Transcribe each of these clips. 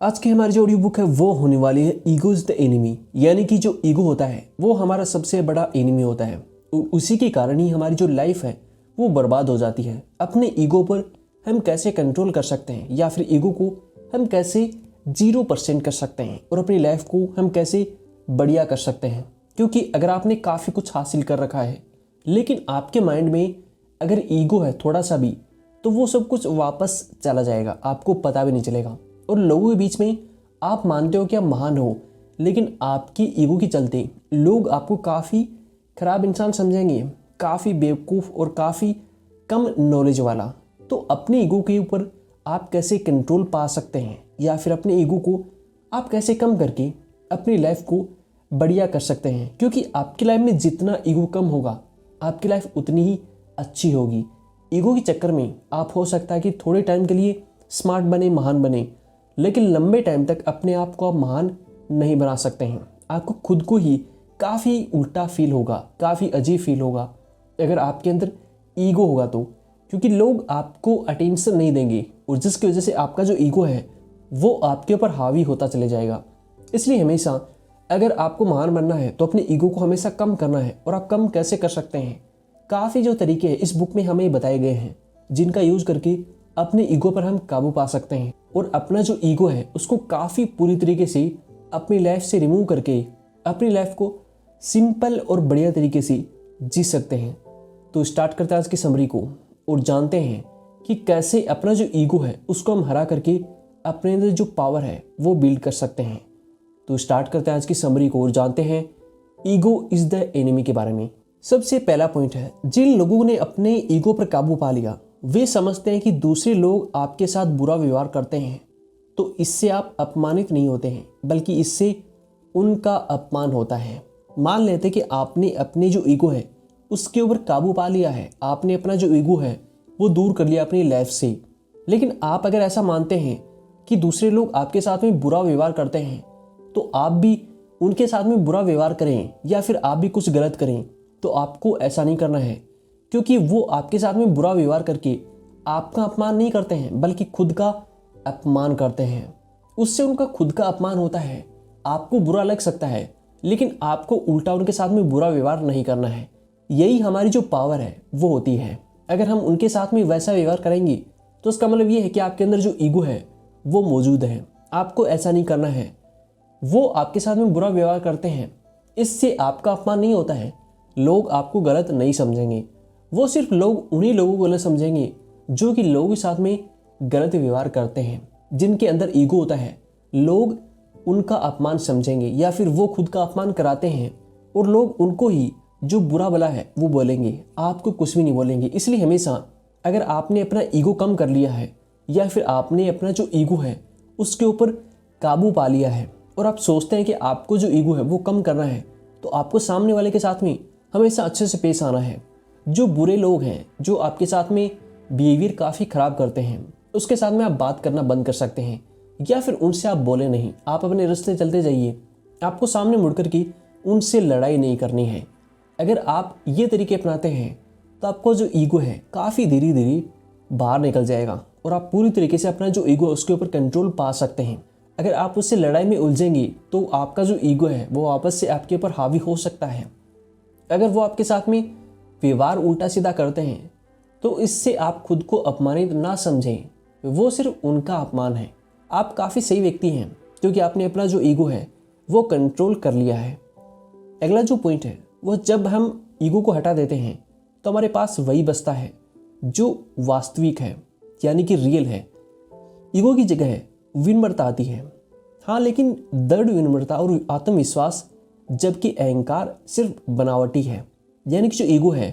आज की हमारी जो ऑडियो बुक है वो होने वाली है ईगो इज द एनिमी। यानी कि जो ईगो होता है वो हमारा सबसे बड़ा एनिमी होता है। उसी के कारण ही हमारी जो लाइफ है वो बर्बाद हो जाती है। अपने ईगो पर हम कैसे कंट्रोल कर सकते हैं या फिर ईगो को हम कैसे 0% कर सकते हैं और अपनी लाइफ को हम कैसे बढ़िया कर सकते हैं। क्योंकि अगर आपने काफ़ी कुछ हासिल कर रखा है लेकिन आपके माइंड में अगर ईगो है थोड़ा सा भी, तो वो सब कुछ वापस चला जाएगा, आपको पता भी नहीं चलेगा। और लोगों के बीच में आप मानते हो कि आप महान हो, लेकिन आपकी ईगो के चलते लोग आपको काफ़ी खराब इंसान समझेंगे, काफ़ी बेवकूफ़ और काफ़ी कम नॉलेज वाला। तो अपने ईगो के ऊपर आप कैसे कंट्रोल पा सकते हैं या फिर अपने ईगो को आप कैसे कम करके अपनी लाइफ को बढ़िया कर सकते हैं। क्योंकि आपकी लाइफ में जितना ईगो कम होगा आपकी लाइफ उतनी ही अच्छी होगी। ईगो के चक्कर में आप हो सकता है कि थोड़े टाइम के लिए स्मार्ट बने, महान बने, लेकिन लंबे टाइम तक अपने आप को आप महान नहीं बना सकते हैं। आपको खुद को ही काफ़ी उल्टा फील होगा, काफ़ी अजीब फील होगा अगर आपके अंदर ईगो होगा तो। क्योंकि लोग आपको अटेंशन नहीं देंगे और जिसकी वजह से आपका जो ईगो है वो आपके ऊपर हावी होता चले जाएगा। इसलिए हमेशा अगर आपको महान बनना है तो अपने ईगो को हमेशा कम करना है। और आप कम कैसे कर सकते हैं, काफ़ी जो तरीके हैं इस बुक में हमें बताए गए हैं जिनका यूज़ करके अपने ईगो पर हम काबू पा सकते हैं और अपना जो ईगो है उसको काफ़ी पूरी तरीके से अपनी लाइफ से रिमूव करके अपनी लाइफ को सिंपल और बढ़िया तरीके से जी सकते हैं। तो स्टार्ट करते हैं आज की समरी को और जानते हैं कि कैसे अपना जो ईगो है उसको हम हरा करके अपने अंदर जो पावर है वो बिल्ड कर सकते हैं। तो स्टार्ट करते हैं आज की समरी को और जानते हैं ईगो इज द एनिमी के बारे में। सबसे पहला पॉइंट है, जिन लोगों ने अपने ईगो पर काबू पा लिया वे समझते हैं कि दूसरे लोग आपके साथ बुरा व्यवहार करते हैं तो इससे आप अपमानित नहीं होते हैं, बल्कि इससे उनका अपमान होता है। मान लेते कि आपने अपने जो ईगो है उसके ऊपर काबू पा लिया है, आपने अपना जो ईगो है वो दूर कर लिया अपनी लाइफ से। लेकिन आप अगर ऐसा मानते हैं कि दूसरे लोग आपके साथ में बुरा व्यवहार करते हैं तो आप भी उनके साथ में बुरा व्यवहार करें या फिर आप भी कुछ गलत करें, तो आपको ऐसा नहीं करना है। क्योंकि वो आपके साथ में बुरा व्यवहार करके आपका अपमान नहीं करते हैं बल्कि खुद का अपमान करते हैं। उससे उनका खुद का अपमान होता है। आपको बुरा लग सकता है लेकिन आपको उल्टा उनके साथ में बुरा व्यवहार नहीं करना है। यही हमारी जो पावर है वो होती है। अगर हम उनके साथ में वैसा व्यवहार करेंगे तो इसका मतलब ये है कि आपके अंदर जो ईगो है वो मौजूद है। आपको ऐसा नहीं करना है। वो आपके साथ में बुरा व्यवहार करते हैं, इससे आपका अपमान नहीं होता है। लोग आपको गलत नहीं समझेंगे, वो सिर्फ लोग उन्हीं लोगों को गलत समझेंगे जो कि लोगों के साथ में गलत व्यवहार करते हैं, जिनके अंदर ईगो होता है। लोग उनका अपमान समझेंगे या फिर वो खुद का अपमान कराते हैं और लोग उनको ही जो बुरा भला है वो बोलेंगे, आपको कुछ भी नहीं बोलेंगे। इसलिए हमेशा अगर आपने अपना ईगो कम कर लिया है या फिर आपने अपना जो ईगो है उसके ऊपर काबू पा लिया है और आप सोचते हैं कि आपको जो ईगो है वो कम करना है, तो आपको सामने वाले के साथ में हमेशा अच्छे से पेश आना है। जो बुरे लोग हैं, जो आपके साथ में बिहेवियर काफ़ी ख़राब करते हैं, उसके साथ में आप बात करना बंद कर सकते हैं या फिर उनसे आप बोले नहीं, आप अपने रास्ते चलते जाइए। आपको सामने मुड़ कर के उनसे लड़ाई नहीं करनी है। अगर आप ये तरीके अपनाते हैं तो आपको जो ईगो है काफ़ी धीरे धीरे बाहर निकल जाएगा और आप पूरी तरीके से अपना जो ईगो है उसके ऊपर कंट्रोल पा सकते हैं। अगर आप उससे लड़ाई में उलझेंगे तो आपका जो ईगो है वो वापस से आपके ऊपर हावी हो सकता है। अगर वो आपके साथ में व्यवहार उल्टा सीधा करते हैं तो इससे आप खुद को अपमानित ना समझें, वो सिर्फ उनका अपमान है। आप काफ़ी सही व्यक्ति हैं क्योंकि आपने अपना जो ईगो है वो कंट्रोल कर लिया है। अगला जो पॉइंट है वो, जब हम ईगो को हटा देते हैं तो हमारे पास वही बचता है जो वास्तविक है, यानी कि रियल है। ईगो की जगह विनम्रता आती है। हाँ, लेकिन दृढ़ विनम्रता और आत्मविश्वास, जबकि अहंकार सिर्फ बनावटी है। यानी कि जो ईगो है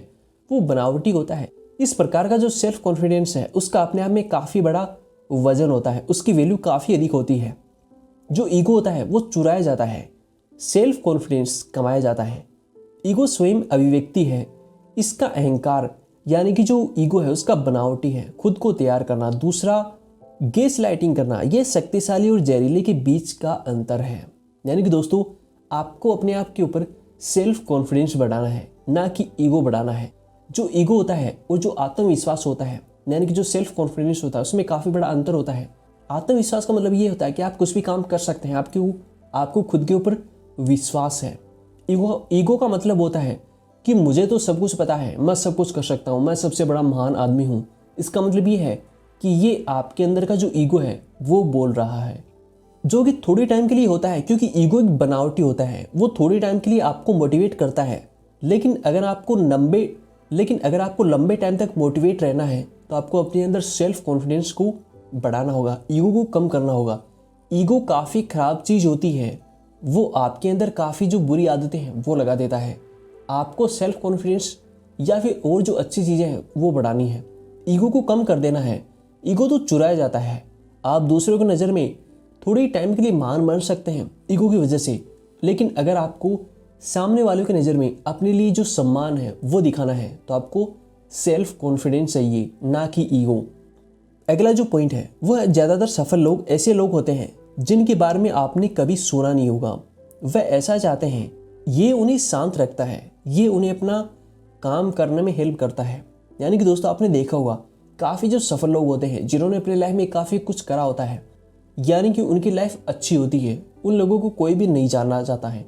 वो बनावटी होता है। इस प्रकार का जो सेल्फ कॉन्फिडेंस है उसका अपने आप में काफ़ी बड़ा वजन होता है, उसकी वैल्यू काफ़ी अधिक होती है। जो ईगो होता है वो चुराया जाता है, सेल्फ कॉन्फिडेंस कमाया जाता है। ईगो स्वयं अभिव्यक्ति है, इसका अहंकार यानी कि जो ईगो है उसका बनावटी है। खुद को तैयार करना, दूसरा गैस लाइटिंग करना, ये शक्तिशाली और जहरीले के बीच का अंतर है। यानी कि दोस्तों, आपको अपने आप के ऊपर सेल्फ कॉन्फिडेंस बढ़ाना है, ना कि ईगो बढ़ाना है। जो ईगो होता है और जो आत्मविश्वास होता है, यानी कि जो सेल्फ कॉन्फिडेंस होता है, उसमें काफ़ी बड़ा अंतर होता है। आत्मविश्वास का मतलब ये होता है कि आप कुछ भी काम कर सकते हैं, आपको खुद के ऊपर विश्वास है। ईगो का मतलब होता है कि मुझे तो सब कुछ पता है, मैं सब कुछ कर सकता हूँ, मैं सबसे बड़ा महान आदमी हूँ। इसका मतलब ये है कि ये आपके अंदर का जो ईगो है वो बोल रहा है, जो कि थोड़ी टाइम के लिए होता है, क्योंकि ईगो एक बनावटी होता है। वो थोड़ी टाइम के लिए आपको मोटिवेट करता है, लेकिन अगर आपको लंबे टाइम तक मोटिवेट रहना है तो आपको अपने अंदर सेल्फ कॉन्फिडेंस को बढ़ाना होगा, ईगो को कम करना होगा। ईगो काफ़ी ख़राब चीज़ होती है, वो आपके अंदर काफ़ी जो बुरी आदतें हैं वो लगा देता है। आपको सेल्फ कॉन्फिडेंस या फिर और जो अच्छी चीज़ें हैं वो बढ़ानी है, ईगो को कम कर देना है। ईगो तो चुराया जाता है। आप दूसरों की नज़र में थोड़ी टाइम के लिए महान बन सकते हैं ईगो की वजह से, लेकिन अगर आपको सामने वालों की नज़र में अपने लिए जो सम्मान है वो दिखाना है तो आपको सेल्फ कॉन्फिडेंस चाहिए, ना कि ईगो। अगला जो पॉइंट है वह ज़्यादातर सफल लोग ऐसे लोग होते हैं जिनके बारे में आपने कभी सुना नहीं होगा। वह ऐसा चाहते हैं, ये उन्हें शांत रखता है, ये उन्हें अपना काम करने में हेल्प करता है। यानी कि दोस्तों, आपने देखा होगा काफ़ी जो सफल लोग होते हैं जिन्होंने अपनी लाइफ में काफ़ी कुछ करा होता है, यानी कि उनकी लाइफ अच्छी होती है, उन लोगों को कोई भी नहीं जानना चाहता है,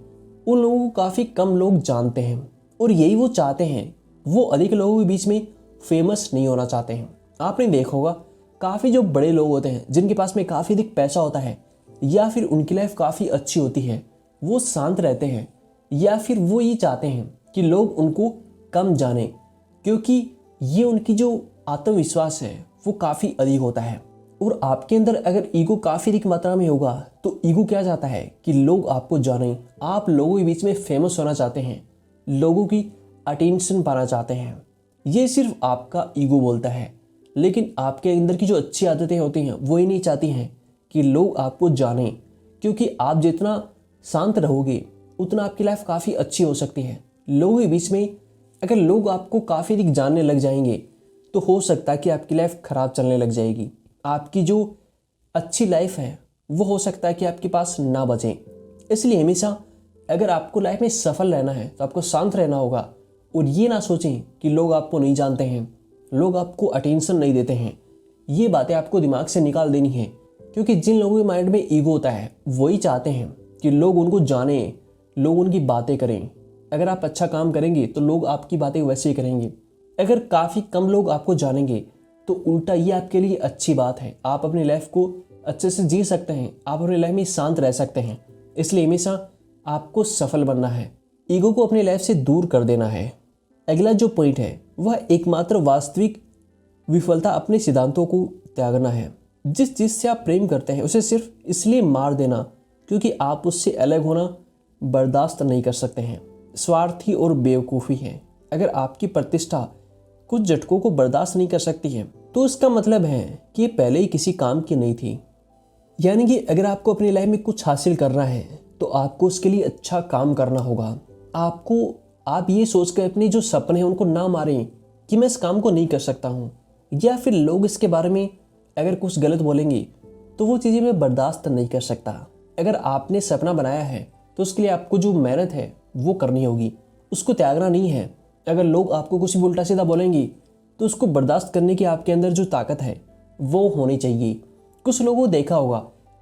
उन लोगों को काफ़ी कम लोग जानते हैं और यही वो चाहते हैं। वो अधिक लोगों के बीच में फेमस नहीं होना चाहते हैं। आपने देखा होगा काफ़ी जो बड़े लोग होते हैं जिनके पास में काफ़ी अधिक पैसा होता है या फिर उनकी लाइफ काफ़ी अच्छी होती है, वो शांत रहते हैं या फिर वो ये चाहते हैं कि लोग उनको कम जाने, क्योंकि ये उनकी जो आत्मविश्वास है वो काफ़ी अधिक होता है। और आपके अंदर अगर ईगो काफ़ी अधिक मात्रा में होगा तो ईगो क्या चाहता है कि लोग आपको जानें, आप लोगों के बीच में फेमस होना चाहते हैं, लोगों की अटेंशन पाना चाहते हैं। ये सिर्फ आपका ईगो बोलता है, लेकिन आपके अंदर की जो अच्छी आदतें होती हैं वो ही नहीं चाहती हैं कि लोग आपको जानें, क्योंकि आप जितना शांत रहोगे उतना आपकी लाइफ काफ़ी अच्छी हो सकती है। लोगों के बीच में अगर लोग आपको काफ़ी अधिक जानने लग जाएंगे तो हो सकता है कि आपकी लाइफ ख़राब चलने लग जाएगी। आपकी जो अच्छी लाइफ है वो हो सकता है कि आपके पास ना बचे। इसलिए हमेशा अगर आपको लाइफ में सफल रहना है तो आपको शांत रहना होगा और ये ना सोचें कि लोग आपको नहीं जानते हैं, लोग आपको अटेंशन नहीं देते हैं। ये बातें आपको दिमाग से निकाल देनी है, क्योंकि जिन लोगों के माइंड में ईगो होता है वही चाहते हैं कि लोग उनको जानें, लोग उनकी बातें करें। अगर आप अच्छा काम करेंगे तो लोग आपकी बातें वैसे ही करेंगे। अगर काफ़ी कम लोग आपको जानेंगे तो उल्टा ये आपके लिए अच्छी बात है, आप अपनी लाइफ को अच्छे से जी सकते हैं, आप अपनी लाइफ में शांत रह सकते हैं। इसलिए हमेशा आपको सफल बनना है, ईगो को अपनी लाइफ से दूर कर देना है। अगला जो पॉइंट है वह एकमात्र वास्तविक विफलता अपने सिद्धांतों को त्यागना है। जिस चीज़ से आप प्रेम करते हैं उसे सिर्फ इसलिए मार देना क्योंकि आप उससे अलग होना बर्दाश्त नहीं कर सकते हैं, स्वार्थी और बेवकूफ़ी है। अगर आपकी प्रतिष्ठा कुछ झटकों को बर्दाश्त नहीं कर सकती है तो इसका मतलब है कि ये पहले ही किसी काम की नहीं थी। यानी कि अगर आपको अपनी लाइफ में कुछ हासिल करना है तो आपको उसके लिए अच्छा काम करना होगा। आप ये सोचकर अपने जो सपने हैं उनको ना मारें कि मैं इस काम को नहीं कर सकता हूँ, या फिर लोग इसके बारे में अगर कुछ गलत बोलेंगे तो वो चीज़ें मैं बर्दाश्त नहीं कर सकता। अगर आपने सपना बनाया है तो उसके लिए आपको जो मेहनत है वो करनी होगी, उसको त्यागना नहीं है। अगर लोग आपको कुछ भी उल्टा सीधा बोलेंगे तो उसको बर्दाश्त करने की आपके अंदर जो ताकत है वो होनी चाहिए। कुछ लोगों को देखा होगा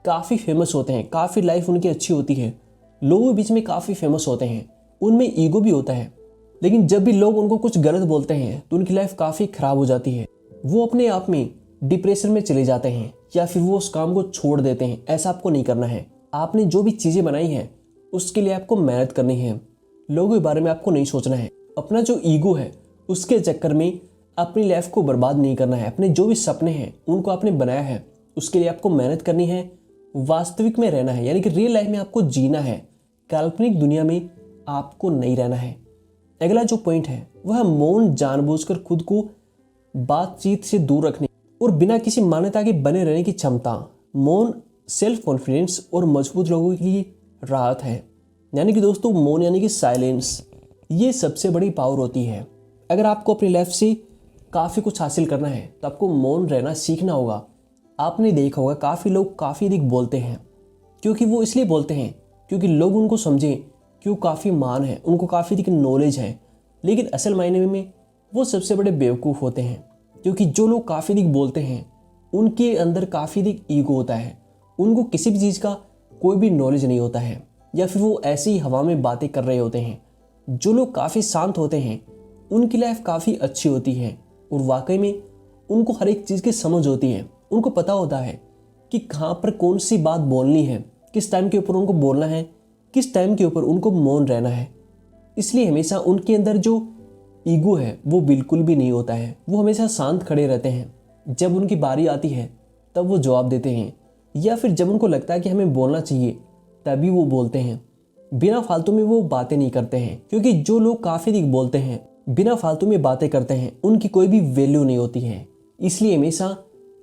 काफ़ी फेमस होते हैं, काफ़ी लाइफ उनकी अच्छी होती है, लोगों के बीच में काफ़ी फेमस होते हैं, उनमें ईगो भी होता है, लेकिन जब भी लोग उनको कुछ गलत बोलते हैं तो उनकी लाइफ काफ़ी ख़राब हो जाती है। वो अपने आप में डिप्रेशन में चले जाते हैं या फिर वो उस काम को छोड़ देते हैं। ऐसा आपको नहीं करना है। आपने जो भी चीज़ें बनाई हैं उसके लिए आपको मेहनत करनी है, लोगों के बारे में आपको नहीं सोचना है। अपना जो ईगो है उसके चक्कर में अपनी लाइफ को बर्बाद नहीं करना है। अपने जो भी सपने हैं उनको आपने बनाया है उसके लिए आपको मेहनत करनी है, वास्तविक में रहना है, यानी कि रियल लाइफ में आपको जीना है, काल्पनिक दुनिया में आपको नहीं रहना है। अगला जो पॉइंट है वह मौन जानबूझकर खुद को बातचीत से दूर रखने और बिना किसी मान्यता के बने रहने की क्षमता। मौन सेल्फ कॉन्फिडेंस और मजबूत लोगों के लिए राहत है। यानी कि दोस्तों, मौन यानी कि साइलेंस, ये सबसे बड़ी पावर होती है। अगर आपको अपनी लाइफ से काफ़ी कुछ हासिल करना है तो आपको मौन रहना सीखना होगा। आपने देखा होगा काफ़ी लोग काफ़ी अधिक बोलते हैं, क्योंकि वो इसलिए बोलते हैं क्योंकि लोग उनको समझें कि वो काफ़ी महान है, उनको काफ़ी अधिक नॉलेज है, लेकिन असल मायने में वो सबसे बड़े बेवकूफ़ होते हैं। क्योंकि जो लोग काफ़ी अधिक बोलते हैं उनके अंदर काफ़ी अधिक ईगो होता है। उनको किसी भी चीज़ का कोई भी नॉलेज नहीं होता है, या फिर वो ऐसी ही हवा में बातें कर रहे होते हैं। जो लोग काफ़ी शांत होते हैं उनकी लाइफ काफ़ी अच्छी होती है और वाकई में उनको हर एक चीज़ की समझ होती है। उनको पता होता है कि कहाँ पर कौन सी बात बोलनी है, किस टाइम के ऊपर उनको बोलना है, किस टाइम के ऊपर उनको मौन रहना है। इसलिए हमेशा उनके अंदर जो ईगो है वो बिल्कुल भी नहीं होता है। वो हमेशा शांत खड़े रहते हैं। जब उनकी बारी आती है तब वो जवाब देते हैं, या फिर जब उनको लगता है कि हमें बोलना चाहिए तभी वो बोलते हैं। बिना फालतू में वो बातें नहीं करते हैं, क्योंकि जो लोग काफ़ी अधिक बोलते हैं, बिना फालतू में बातें करते हैं, उनकी कोई भी वैल्यू नहीं होती है। इसलिए हमेशा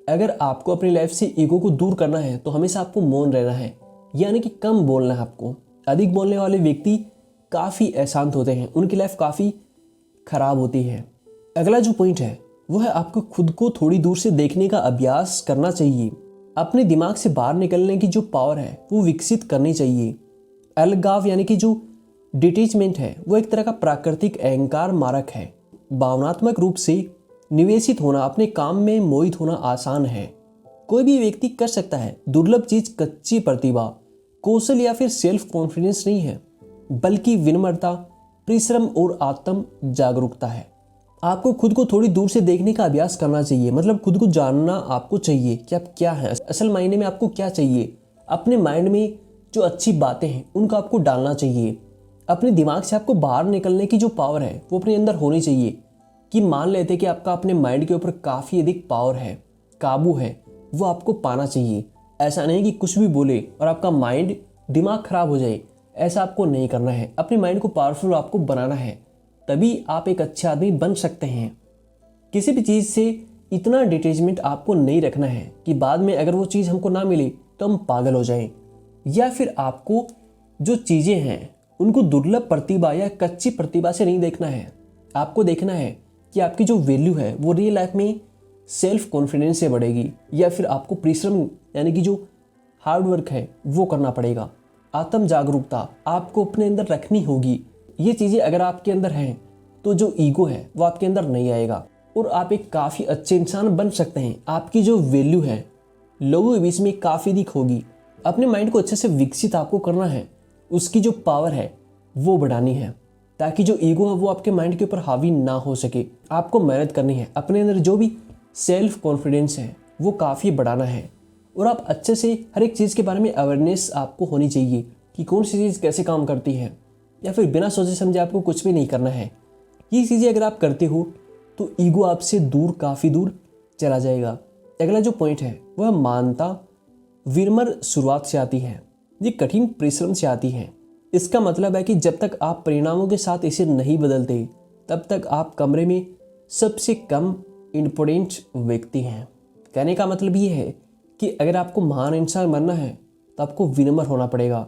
अगर आपको अपनी लाइफ से ईगो को दूर करना है तो हमेशा आपको मौन रहना है, यानी कि कम बोलना है आपको। अधिक बोलने वाले व्यक्ति काफ़ी अशांत होते हैं, उनकी लाइफ काफ़ी खराब होती है। अगला जो पॉइंट है वो है आपको खुद को थोड़ी दूर से देखने का अभ्यास करना चाहिए। अपने दिमाग से बाहर निकलने की जो पावर है वो विकसित करनी चाहिए। अलगाव यानी कि जो डिटैचमेंट है वो एक तरह का प्राकृतिक अहंकार मारक है। भावनात्मक रूप से निवेशित होना, अपने काम में मोहित होना आसान है। कोई भी व्यक्ति कर सकता है। दुर्लभ चीज कच्ची प्रतिभा, कौशल या फिर सेल्फ कॉन्फिडेंस नहीं है, बल्कि विनम्रता, परिश्रम और आत्म जागरूकता है। आपको खुद को थोड़ी दूर से देखने का अभ्यास करना चाहिए। मतलब खुद को जानना आपको चाहिए कि आप क्या हैं, असल मायने में आपको क्या चाहिए। अपने माइंड में जो अच्छी बातें हैं उनको आपको डालना चाहिए। अपने दिमाग से आपको बाहर निकलने की जो पावर है वो अपने अंदर होनी चाहिए। कि मान लेते कि आपका अपने माइंड के ऊपर काफ़ी अधिक पावर है, काबू है, वो आपको पाना चाहिए। ऐसा नहीं कि कुछ भी बोले और आपका माइंड, दिमाग खराब हो जाए, ऐसा आपको नहीं करना है। अपने माइंड को पावरफुल आपको बनाना है, तभी आप एक अच्छे आदमी बन सकते हैं। किसी भी चीज़ से इतना डिटैचमेंट आपको नहीं रखना है कि बाद में अगर वो चीज़ हमको ना मिले तो हम पागल हो जाएं। या फिर आपको जो चीज़ें हैं उनको दुर्लभ प्रतिभा या कच्ची प्रतिभा से नहीं देखना है। आपको देखना है कि आपकी जो वैल्यू है वो रियल लाइफ में सेल्फ कॉन्फिडेंस से बढ़ेगी, या फिर आपको परिश्रम यानी कि जो हार्ड वर्क है वो करना पड़ेगा। आत्म जागरूकता आपको अपने अंदर रखनी होगी। ये चीज़ें अगर आपके अंदर हैं तो जो ईगो है वो आपके अंदर नहीं आएगा और आप एक काफ़ी अच्छे इंसान बन सकते हैं। आपकी जो वैल्यू है लोगों के बीच में काफ़ी अधिक होगी। अपने माइंड को अच्छे से विकसित आपको करना है, उसकी जो पावर है वो बढ़ानी है, ताकि जो ईगो है वो आपके माइंड के ऊपर हावी ना हो सके। आपको मेहनत करनी है, अपने अंदर जो भी सेल्फ कॉन्फिडेंस है वो काफ़ी बढ़ाना है। और आप अच्छे से हर एक चीज़ के बारे में अवेयरनेस आपको होनी चाहिए कि कौन सी चीज़ कैसे काम करती है, या फिर बिना सोचे समझे आपको कुछ भी नहीं करना है। ये चीज़ें अगर आप करते हो तो ईगो आपसे दूर, काफ़ी दूर चला जाएगा। अगला जो पॉइंट है वह मानता विनम्र शुरुआत से आती है, ये कठिन परिश्रम से आती है। इसका मतलब है कि जब तक आप परिणामों के साथ इसे नहीं बदलते तब तक आप कमरे में सबसे कम इम्पोर्टेंट व्यक्ति हैं। कहने का मतलब ये है कि अगर आपको महान इंसान बनना है तो आपको विनम्र होना पड़ेगा,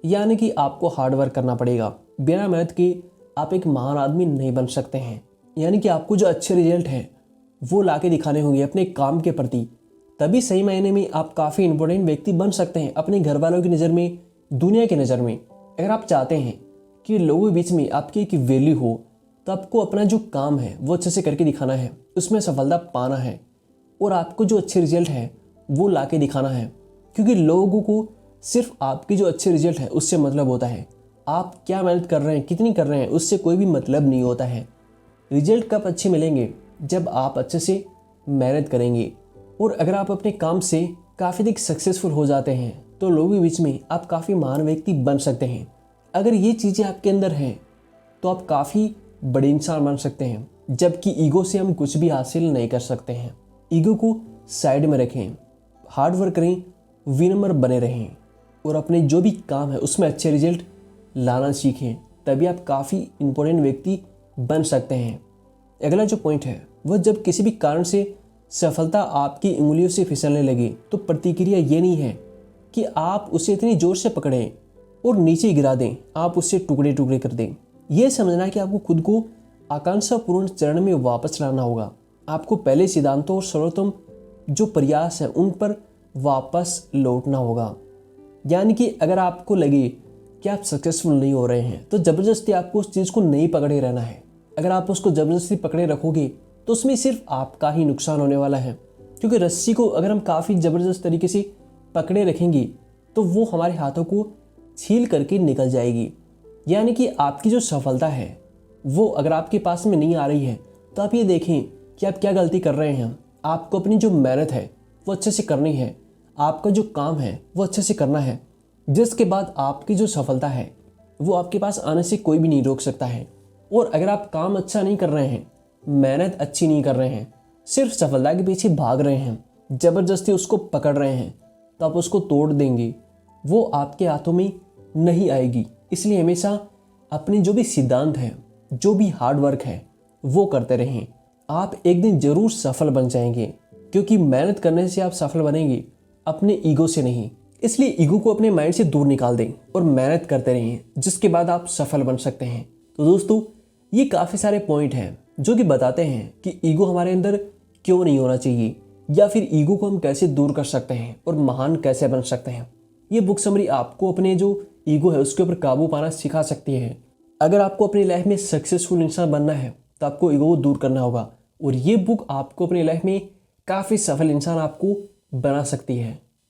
यानी कि आपको हार्ड वर्क करना पड़ेगा। बिना मेहनत के आप एक महान आदमी नहीं बन सकते हैं। यानी कि आपको जो अच्छे रिजल्ट हैं वो ला के दिखाने होंगे अपने काम के प्रति, तभी सही मायने में आप काफ़ी इंपॉर्टेंट व्यक्ति बन सकते हैं अपने घर वालों की नज़र में, दुनिया की नज़र में। अगर आप चाहते हैं कि लोगों के बीच में आपकी एक वैल्यू हो तो आपको अपना जो काम है वो अच्छे से करके दिखाना है, उसमें सफलता पाना है और आपको जो अच्छे रिजल्ट है वो ला के दिखाना है। क्योंकि लोगों को सिर्फ आपकी जो अच्छे रिजल्ट है उससे मतलब होता है। आप क्या मेहनत कर रहे हैं, कितनी कर रहे हैं, उससे कोई भी मतलब नहीं होता है। रिजल्ट कब अच्छे मिलेंगे? जब आप अच्छे से मेहनत करेंगे। और अगर आप अपने काम से काफ़ी अधिक सक्सेसफुल हो जाते हैं तो लोगों के बीच में आप काफ़ी महान व्यक्ति बन सकते हैं। अगर ये चीज़ें आपके अंदर हैं तो आप काफ़ी बड़े इंसान बन सकते हैं, जबकि ईगो से हम कुछ भी हासिल नहीं कर सकते हैं। ईगो को साइड में रखें, हार्ड वर्क करें, विनम्र बने रहें और अपने जो भी काम है उसमें अच्छे रिजल्ट लाना सीखें, तभी आप काफ़ी इम्पोर्टेंट व्यक्ति बन सकते हैं। अगला जो पॉइंट है वह जब किसी भी कारण से सफलता आपकी उंगलियों से फिसलने लगे तो प्रतिक्रिया ये नहीं है कि आप उसे इतनी जोर से पकड़ें और नीचे गिरा दें, आप उससे टुकड़े टुकड़े कर दें। यह समझना कि आपको खुद को आकांक्षापूर्ण चरण में वापस लाना होगा। आपको पहले सिद्धांतों और सर्वोत्तम जो प्रयास है उन पर वापस लौटना होगा। यानी कि अगर आपको लगे कि आप सक्सेसफुल नहीं हो रहे हैं तो ज़बरदस्ती आपको उस चीज़ को नहीं पकड़े रहना है। अगर आप उसको ज़बरदस्ती पकड़े रखोगे तो उसमें सिर्फ आपका ही नुकसान होने वाला है। क्योंकि रस्सी को अगर हम काफ़ी ज़बरदस्त तरीके से पकड़े रखेंगे तो वो हमारे हाथों को छील करके निकल जाएगी। यानी कि आपकी जो सफलता है वो अगर आपके पास में नहीं आ रही है तो आप ये देखें कि आप क्या गलती कर रहे हैं। आपको अपनी जो मेहनत है वो अच्छे से करनी है, आपका जो काम है वो अच्छे से करना है, जिसके बाद आपकी जो सफलता है वो आपके पास आने से कोई भी नहीं रोक सकता है। और अगर आप काम अच्छा नहीं कर रहे हैं, मेहनत अच्छी नहीं कर रहे हैं, सिर्फ सफलता के पीछे भाग रहे हैं, ज़बरदस्ती उसको पकड़ रहे हैं, तो आप उसको तोड़ देंगे, वो आपके हाथों में नहीं आएगी। इसलिए हमेशा अपने जो भी सिद्धांत हैं, जो भी हार्ड वर्क है वो करते रहें। आप एक दिन ज़रूर सफल बन जाएंगे, क्योंकि मेहनत करने से आप सफल बनेंगे, अपने ईगो से नहीं। इसलिए ईगो को अपने माइंड से दूर निकाल दें और मेहनत करते रहें, जिसके बाद आप सफल बन सकते हैं। तो दोस्तों, ये काफ़ी सारे पॉइंट हैं जो कि बताते हैं कि ईगो हमारे अंदर क्यों नहीं होना चाहिए, या फिर ईगो को हम कैसे दूर कर सकते हैं और महान कैसे बन सकते हैं। ये बुक समरी आपको अपने जो ईगो है उसके ऊपर काबू पाना सिखा सकती है। अगर आपको अपनी लाइफ में सक्सेसफुल इंसान बनना है तो आपको ईगो को दूर करना होगा, और ये बुक आपको अपनी लाइफ में काफ़ी सफल इंसान आपको बना सकती है।